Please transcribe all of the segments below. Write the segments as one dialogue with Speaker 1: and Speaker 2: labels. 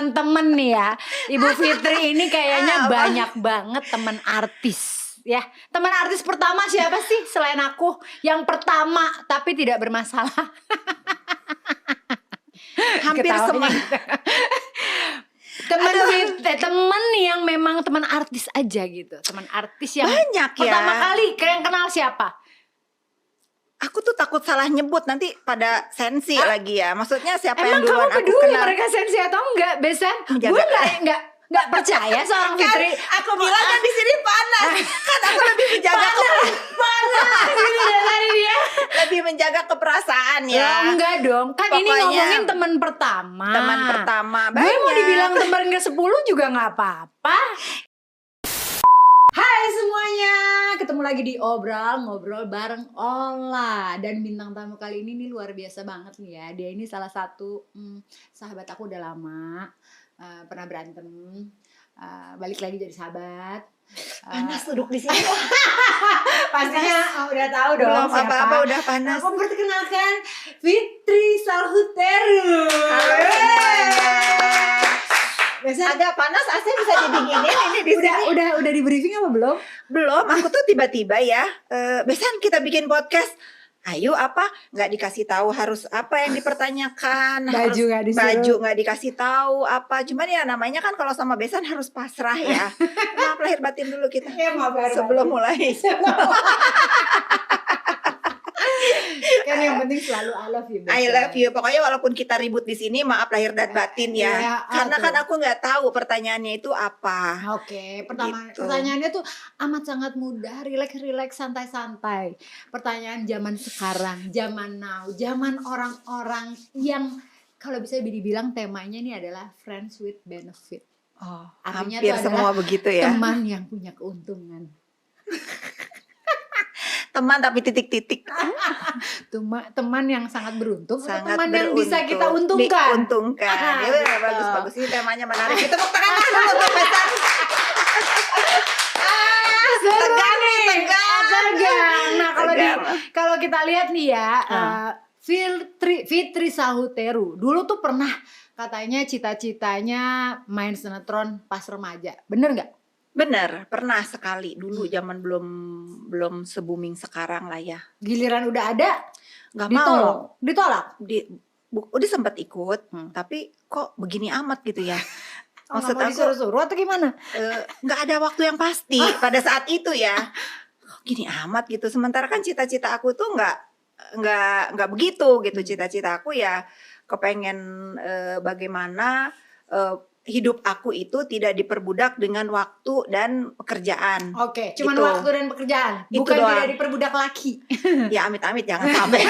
Speaker 1: teman-teman nih ya, Ibu Fitri ini kayaknya banyak banget teman artis ya. Teman artis pertama siapa sih selain aku? Yang pertama tapi tidak bermasalah.
Speaker 2: Hampir semua.
Speaker 1: Temen yang memang teman artis aja gitu. Teman artis yang
Speaker 2: banyak ya.
Speaker 1: Pertama kali kalian kenal siapa?
Speaker 2: Aku tuh takut salah nyebut nanti pada sensi lagi ya. Maksudnya siapa
Speaker 1: Emang
Speaker 2: yang duluan
Speaker 1: kamu
Speaker 2: aku
Speaker 1: peduli
Speaker 2: kenal?
Speaker 1: mereka sensi atau enggak, Besan?
Speaker 2: Menjaga.
Speaker 1: Gue nggak percaya seorang Fitri.
Speaker 2: Aku bilang kan di sini panas. Kan aku lebih menjaga
Speaker 1: panas gitu dari dia.
Speaker 2: lebih menjaga keperasaan ya.
Speaker 1: Ya enggak dong. Kan ini
Speaker 2: Pokoknya
Speaker 1: ngomongin teman pertama.
Speaker 2: Teman pertama.
Speaker 1: Gue mau
Speaker 2: banyak.
Speaker 1: dibilang teman ke-10 juga nggak apa-apa. Hai semuanya, ketemu lagi di ngobrol bareng Ola. Dan bintang tamu kali ini nih luar biasa banget nih ya. Dia ini salah satu sahabat aku udah lama, pernah berantem, balik lagi jadi sahabat.
Speaker 2: Panas duduk di sini.
Speaker 1: Pastinya udah tahu dong
Speaker 2: Belum
Speaker 1: siapa.
Speaker 2: apa-apa udah panas.
Speaker 1: Aku perkenalkan Fitri Salhuteru.
Speaker 2: Halo semuanya.
Speaker 1: Biasa
Speaker 2: Agak panas, AC bisa didinginin ini di sini.
Speaker 1: udah di briefing apa belum?
Speaker 2: Belum, aku tuh tiba-tiba ya, Besan kita bikin podcast. Ayo apa? Nggak dikasih tahu harus apa yang dipertanyakan.
Speaker 1: Baju nggak disuruh.
Speaker 2: Baju nggak dikasih tahu apa. Cuman ya namanya kan kalau sama Besan harus pasrah ya. Maaf lahir batin dulu kita.
Speaker 1: Ya, maaf lahir
Speaker 2: sebelum
Speaker 1: batin.
Speaker 2: mulai.
Speaker 1: Kan yang penting selalu I love you.
Speaker 2: I love you. Pokoknya walaupun kita ribut di sini, maaf lahir dan batin ya.
Speaker 1: Iya,
Speaker 2: Karena
Speaker 1: betul.
Speaker 2: kan aku nggak tahu pertanyaannya itu apa.
Speaker 1: Oke, pertama
Speaker 2: Gitu.
Speaker 1: pertanyaannya tuh amat sangat mudah, relax, santai-santai. Pertanyaan zaman sekarang, zaman now, zaman orang-orang yang kalau bisa dibilang temanya ini adalah friends with benefit.
Speaker 2: Oh,
Speaker 1: Artinya
Speaker 2: hampir
Speaker 1: itu
Speaker 2: semua
Speaker 1: adalah
Speaker 2: begitu ya.
Speaker 1: Teman yang punya keuntungan.
Speaker 2: Teman tapi titik-titik.
Speaker 1: Teman yang sangat beruntung atau
Speaker 2: Sangat
Speaker 1: teman yang bisa
Speaker 2: beruntung.
Speaker 1: kita untungkan.
Speaker 2: Diuntungkan. Ya,
Speaker 1: Gitu.
Speaker 2: bagus ini temanya menarik. Kita tepuk tangan dulu untuk Besan.
Speaker 1: Seru
Speaker 2: Tegang
Speaker 1: nih,
Speaker 2: nih, tegang.
Speaker 1: tegang. Nah
Speaker 2: Tegang.
Speaker 1: kalau kita lihat nih ya, Fitri Salhuteru dulu tuh pernah katanya cita-citanya main sinetron pas remaja, bener nggak?
Speaker 2: Bener, pernah sekali dulu zaman belum se-booming sekarang lah ya.
Speaker 1: Giliran udah ada,
Speaker 2: Nggak mau.
Speaker 1: ditolak.
Speaker 2: Udah sempat ikut, tapi kok begini amat gitu ya.
Speaker 1: Maksud
Speaker 2: Maksud
Speaker 1: aku
Speaker 2: aku
Speaker 1: disuruh-suruh atau gimana?
Speaker 2: nggak ada waktu yang pasti pada saat itu ya. Kok gini amat gitu. Sementara kan cita-cita aku tuh nggak begitu gitu. Cita-cita aku ya kepengen bagaimana hidup aku itu tidak diperbudak dengan waktu dan pekerjaan.
Speaker 1: Oke, cuman
Speaker 2: Gitu.
Speaker 1: waktu dan pekerjaan,
Speaker 2: Itu
Speaker 1: bukan
Speaker 2: doang.
Speaker 1: tidak diperbudak laki.
Speaker 2: Ya amit-amit jangan sampai.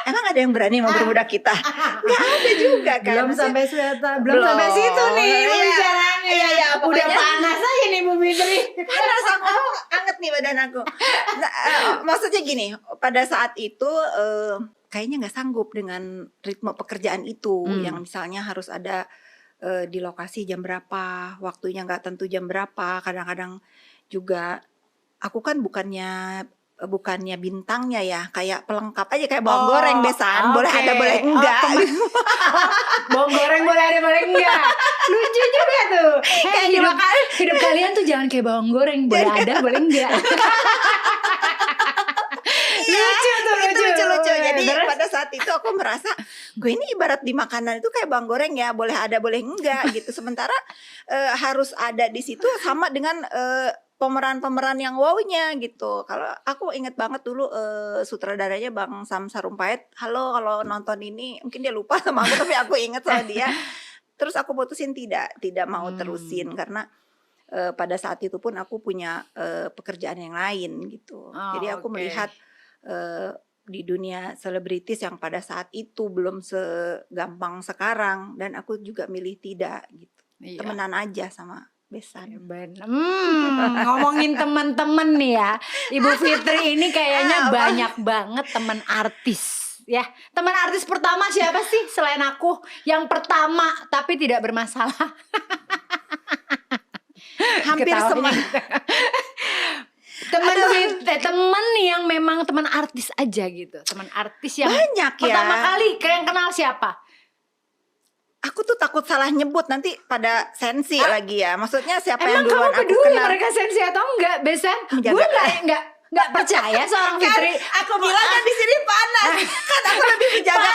Speaker 2: Emang ada yang berani memperbudak kita? Nggak ada juga kan.
Speaker 1: Belum
Speaker 2: Maksudnya,
Speaker 1: belum sampai situ nih
Speaker 2: Iya,
Speaker 1: pembicaraannya.
Speaker 2: iya,
Speaker 1: Udah
Speaker 2: pokoknya-
Speaker 1: panas aja nih Bu Fitri.
Speaker 2: panas aku anget nih badan aku. Nah, maksudnya gini, pada saat itu kayaknya nggak sanggup dengan ritme pekerjaan itu, yang misalnya harus ada di lokasi jam berapa, waktunya nggak tentu jam berapa. Kadang-kadang juga aku kan bukannya bintangnya ya, kayak pelengkap aja kayak bawang goreng Besan, boleh
Speaker 1: oke.
Speaker 2: ada boleh enggak.
Speaker 1: Bawang goreng boleh ada boleh enggak. Lucu juga tuh.
Speaker 2: Kayak
Speaker 1: Hidup kalian tuh jangan kayak bawang goreng, boleh ada boleh enggak. Lucu tuh,
Speaker 2: Itu lucu. Jadi
Speaker 1: Terus?
Speaker 2: pada saat itu aku merasa gue ini ibarat di makanan itu kayak bawang goreng ya, boleh ada boleh enggak gitu. Sementara harus ada di situ sama dengan pemeran-pemeran yang wow-nya gitu. Kalau aku inget banget dulu sutradaranya Bang Sam Sarumpait. Halo, kalau nonton ini mungkin dia lupa sama aku tapi aku inget sama dia. Terus aku putusin tidak mau terusin karena pada saat itu pun aku punya pekerjaan yang lain gitu. Jadi aku melihat di dunia selebritis yang pada saat itu belum segampang sekarang, dan aku juga milih tidak gitu.
Speaker 1: Iya.
Speaker 2: Temenan aja sama Besan.
Speaker 1: Ngomongin teman-teman nih ya, Ibu Fitri ini kayaknya banyak banget teman artis. Ya, teman artis pertama siapa sih selain aku? Yang pertama tapi tidak bermasalah.
Speaker 2: Hampir semua.
Speaker 1: Teman yang memang teman artis aja gitu. Teman artis yang
Speaker 2: Banyak ya.
Speaker 1: pertama kali kalian kenal siapa?
Speaker 2: aku tuh takut salah nyebut nanti pada sensi lagi ya. Maksudnya siapa yang
Speaker 1: Emang
Speaker 2: duluan
Speaker 1: kamu
Speaker 2: aku
Speaker 1: peduli
Speaker 2: kenal.
Speaker 1: mereka sensi atau enggak, Besan?
Speaker 2: Menjaga.
Speaker 1: Gue nggak percaya seorang
Speaker 2: Kan
Speaker 1: Fitri.
Speaker 2: aku bilang kan di sini panas. Kan aku lebih menjaga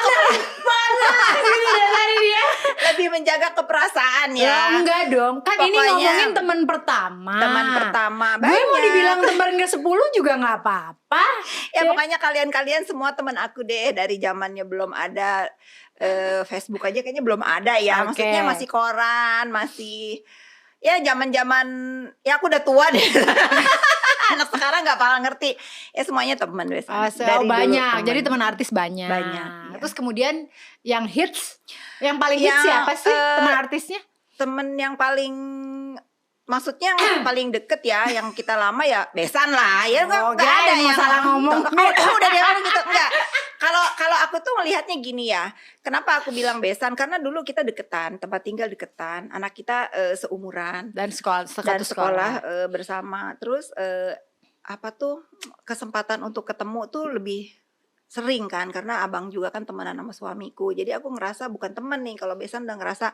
Speaker 1: Panas ini dari dia.
Speaker 2: lebih menjaga keperasaan
Speaker 1: Ya
Speaker 2: ya.
Speaker 1: enggak dong. Kan ini
Speaker 2: Pokoknya
Speaker 1: ngomongin teman pertama.
Speaker 2: Teman pertama
Speaker 1: Gue mau
Speaker 2: banyak.
Speaker 1: dibilang teman ke-10 juga nggak apa-apa.
Speaker 2: Ya pokoknya kalian semua teman aku deh, dari zamannya belum ada Facebook aja kayaknya belum ada ya.
Speaker 1: Oke.
Speaker 2: Maksudnya masih koran, masih ya zaman-zaman ya aku udah tua deh. Anak sekarang nggak bakal ngerti. Ya semuanya teman biasanya. Dari dulu
Speaker 1: Banyak.
Speaker 2: teman.
Speaker 1: Jadi teman artis banyak.
Speaker 2: Banyak, iya.
Speaker 1: Terus kemudian yang hits, yang paling hits
Speaker 2: Yang,
Speaker 1: siapa sih teman artisnya?
Speaker 2: temen yang paling maksudnya yang paling deket ya, yang kita lama ya Besan lah ya, nggak ada
Speaker 1: yang
Speaker 2: yang
Speaker 1: salah ngomong.
Speaker 2: udah dia ngomong gitu enggak. Kalau aku tuh melihatnya gini ya, kenapa aku bilang Besan, karena dulu kita deketan, tempat tinggal deketan, anak kita seumuran
Speaker 1: Dan sekolah,
Speaker 2: dan
Speaker 1: satu
Speaker 2: sekolah bersama, terus apa tuh kesempatan untuk ketemu tuh lebih sering kan, karena abang juga kan temenan sama suamiku, jadi aku ngerasa bukan temen nih, kalau Besan udah ngerasa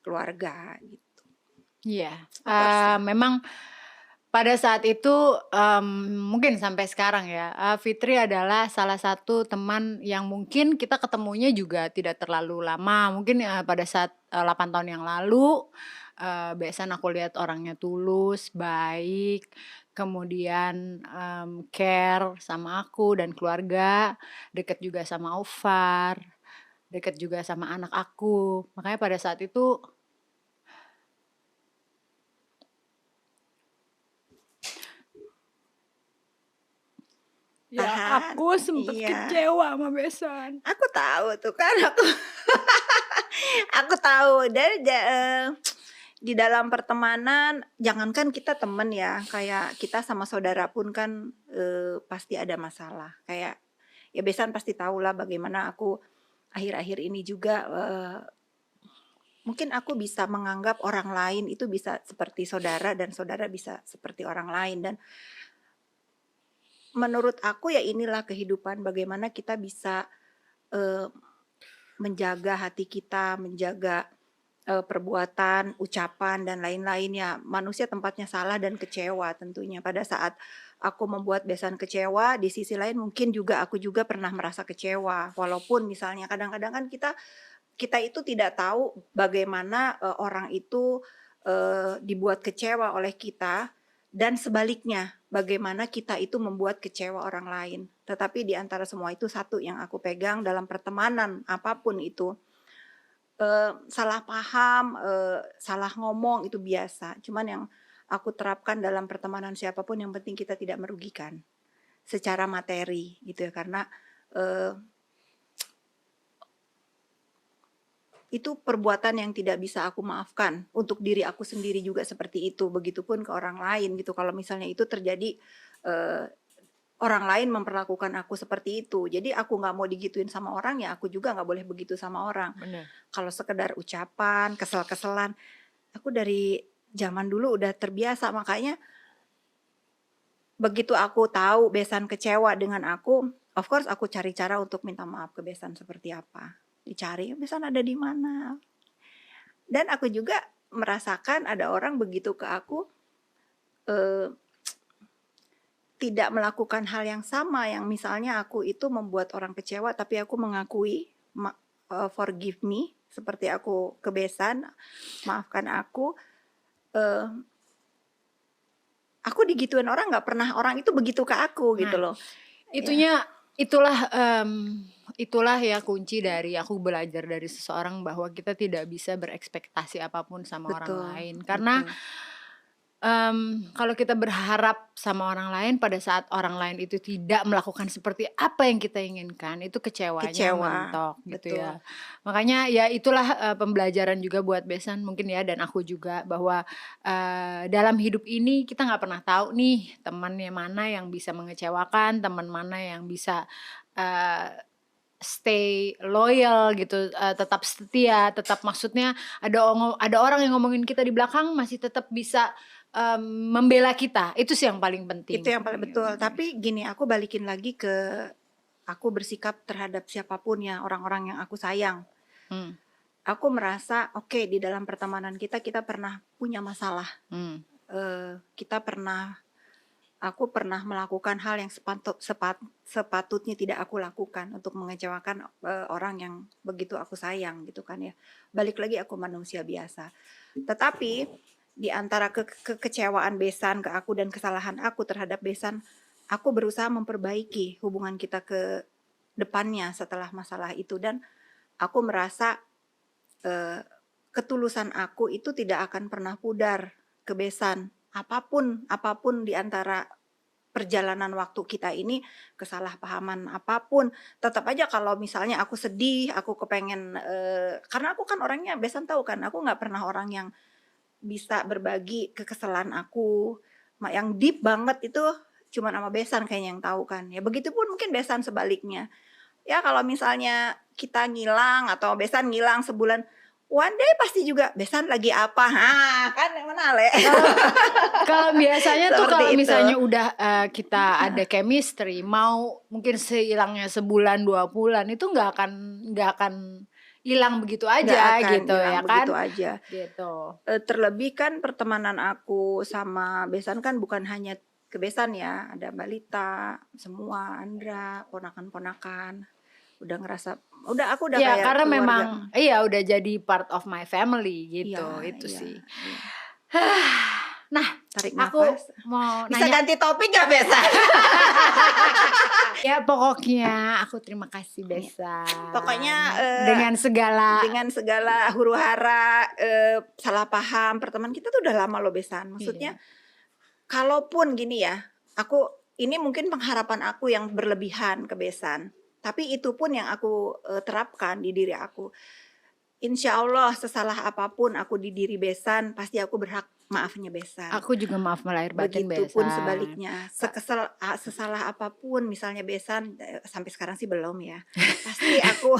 Speaker 2: keluarga gitu.
Speaker 1: Iya,
Speaker 2: Apa sih?
Speaker 1: memang pada saat itu mungkin sampai sekarang ya, Fitri adalah salah satu teman yang mungkin kita ketemunya juga tidak terlalu lama. Mungkin pada saat 8 tahun yang lalu, Besan aku lihat orangnya tulus, baik, kemudian care sama aku dan keluarga, deket juga sama Aufar, deket juga sama anak aku. Makanya pada saat itu ya
Speaker 2: Tahan.
Speaker 1: aku sempet
Speaker 2: Iya.
Speaker 1: kecewa sama Besan.
Speaker 2: Aku tahu tuh kan, aku tahu dari di dalam pertemanan, jangankan kita temen ya, kayak kita sama saudara pun kan pasti ada masalah. Kayak ya Besan pasti tahu lah bagaimana aku akhir-akhir ini juga mungkin aku bisa menganggap orang lain itu bisa seperti saudara dan saudara bisa seperti orang lain, dan menurut aku ya inilah kehidupan, bagaimana kita bisa menjaga hati kita, menjaga perbuatan, ucapan dan lain-lainnya. Manusia tempatnya salah dan kecewa tentunya. Pada saat aku membuat Besan kecewa, di sisi lain mungkin juga aku juga pernah merasa kecewa. Walaupun misalnya kadang-kadang kan kita itu tidak tahu bagaimana orang itu dibuat kecewa oleh kita, dan sebaliknya bagaimana kita itu membuat kecewa orang lain. Tetapi di antara semua itu satu yang aku pegang dalam pertemanan apapun itu, salah paham, salah ngomong itu biasa. Cuman yang aku terapkan dalam pertemanan siapapun, yang penting kita tidak merugikan secara materi gitu ya, karena itu perbuatan yang tidak bisa aku maafkan. Untuk diri aku sendiri juga seperti itu, begitupun ke orang lain gitu. Kalau misalnya itu terjadi, orang lain memperlakukan aku seperti itu, jadi aku nggak mau digituin sama orang, ya aku juga nggak boleh begitu sama orang.
Speaker 1: Bener.
Speaker 2: Kalau sekedar ucapan, kesel-keselan, aku dari zaman dulu udah terbiasa. Makanya begitu aku tahu Besan kecewa dengan aku, of course aku cari cara untuk minta maaf ke Besan seperti apa. Dicari, Besan ada di mana. Dan aku juga merasakan ada orang begitu ke aku tidak melakukan hal yang sama, yang misalnya aku itu membuat orang kecewa tapi aku mengakui, forgive me, seperti aku ke Besan, maafkan aku. Aku digituin orang, nggak pernah orang itu begitu ke aku gitu loh.
Speaker 1: Itulah ya kunci dari aku belajar dari seseorang, bahwa kita tidak bisa berekspektasi apapun sama orang
Speaker 2: Betul,
Speaker 1: lain. Karena kalau kita berharap sama orang lain pada saat orang lain itu tidak melakukan seperti apa yang kita inginkan, itu kecewanya
Speaker 2: Kecewa,
Speaker 1: mentok gitu
Speaker 2: betul.
Speaker 1: ya. Makanya ya itulah pembelajaran juga buat Besan mungkin ya, dan aku juga, bahwa dalam hidup ini kita nggak pernah tahu nih temannya mana yang bisa mengecewakan, teman mana yang bisa stay loyal gitu, tetap setia, tetap, maksudnya ada orang yang ngomongin kita di belakang masih tetap bisa membela kita. Itu sih yang paling penting.
Speaker 2: Itu yang paling betul. Tapi gini, aku balikin lagi ke aku bersikap terhadap siapapun ya, orang-orang yang aku sayang. aku merasa oke, di dalam pertemanan kita pernah punya masalah.
Speaker 1: Hmm.
Speaker 2: Kita pernah Aku pernah melakukan hal yang sepatutnya tidak aku lakukan untuk mengecewakan orang yang begitu aku sayang gitu kan ya. Balik lagi aku manusia biasa. Tetapi di antara kekecewaan Besan ke aku dan kesalahan aku terhadap Besan, aku berusaha memperbaiki hubungan kita ke depannya setelah masalah itu, dan aku merasa ketulusan aku itu tidak akan pernah pudar ke Besan. Apapun di antara perjalanan waktu kita ini, kesalahpahaman apapun, tetap aja kalau misalnya aku sedih, aku kepengen karena aku kan orangnya, Besan tahu kan, aku nggak pernah orang yang bisa berbagi kekesalan aku, yang deep banget itu cuma sama Besan kayaknya yang tahu kan. Ya begitupun mungkin Besan sebaliknya. Ya kalau misalnya kita ngilang atau Besan ngilang sebulan, one day pasti juga Besan lagi apa, kan yang mana Le?
Speaker 1: Kalau biasanya tuh
Speaker 2: Seperti
Speaker 1: kalau
Speaker 2: itu.
Speaker 1: misalnya udah kita ada chemistry, mau mungkin sehilangnya sebulan 2 bulan itu nggak akan hilang begitu
Speaker 2: Nggak
Speaker 1: aja
Speaker 2: akan
Speaker 1: gitu
Speaker 2: hilang
Speaker 1: ya
Speaker 2: begitu
Speaker 1: kan?
Speaker 2: aja.
Speaker 1: Gitu.
Speaker 2: Terlebih kan pertemanan aku sama Besan kan bukan hanya ke Besan ya, ada Mbak Lita, semua, Andra, ponakan-ponakan. Aku udah
Speaker 1: Ya
Speaker 2: kayak
Speaker 1: karena
Speaker 2: keluarga.
Speaker 1: memang udah jadi part of my family gitu, itu
Speaker 2: Iya.
Speaker 1: sih. Nah,
Speaker 2: Tarik
Speaker 1: aku
Speaker 2: nafas.
Speaker 1: mau
Speaker 2: Bisa
Speaker 1: nanya.
Speaker 2: ganti topik gak Besan?
Speaker 1: Ya pokoknya aku terima kasih Besan.
Speaker 2: Pokoknya
Speaker 1: dengan segala
Speaker 2: huru hara, salah paham, pertemanan kita tuh udah lama loh Besan. Maksudnya kalaupun gini ya, ini mungkin pengharapan aku yang berlebihan ke Besan, tapi itu pun yang aku terapkan di diri aku. Insya Allah sesalah apapun aku di diri Besan, pasti aku berhak maafnya Besan.
Speaker 1: Aku juga maaf melahir batin Besan.
Speaker 2: Begitupun sebaliknya, sesalah apapun misalnya Besan, sampai sekarang sih belum ya. Pasti aku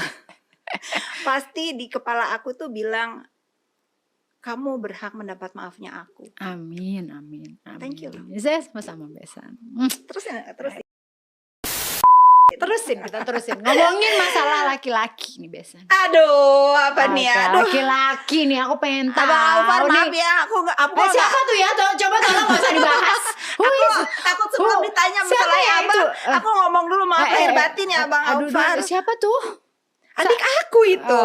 Speaker 2: pasti di kepala aku tuh bilang, kamu berhak mendapat maafnya aku.
Speaker 1: Amin.
Speaker 2: Thank you.
Speaker 1: Saya sama-sama Besan. Terusin. Ngomongin masalah laki-laki nih Besan.
Speaker 2: Aduh, apa nih ya? Aduh.
Speaker 1: Laki-laki nih, aku pengen tahu.
Speaker 2: Abang Alvar,
Speaker 1: nih.
Speaker 2: maaf ya, aku
Speaker 1: siapa tuh ya? Coba tolong gak usah dibahas.
Speaker 2: Aku sebelum ditanya masalahnya Abang, aku ngomong dulu maaf lahir batin ya Abang Alvar.
Speaker 1: Siapa tuh?
Speaker 2: Adik aku itu.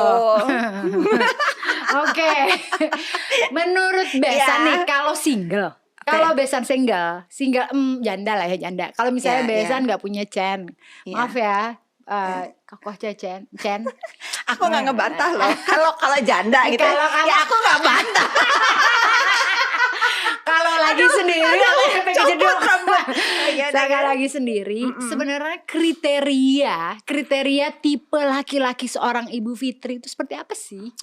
Speaker 1: Oke. Menurut Besan nih, kalau single. Kalau Besan single janda lah ya, janda. Kalau misalnya Besan nggak punya Chen, maaf ya, kokoh Chen.
Speaker 2: Aku nggak ngebantah loh. Kalau janda gitu, ya aku nggak bantah.
Speaker 1: Kalau lagi sendiri, saya lagi sendiri. Sebenarnya kriteria tipe laki-laki seorang Ibu Fitri itu seperti apa sih?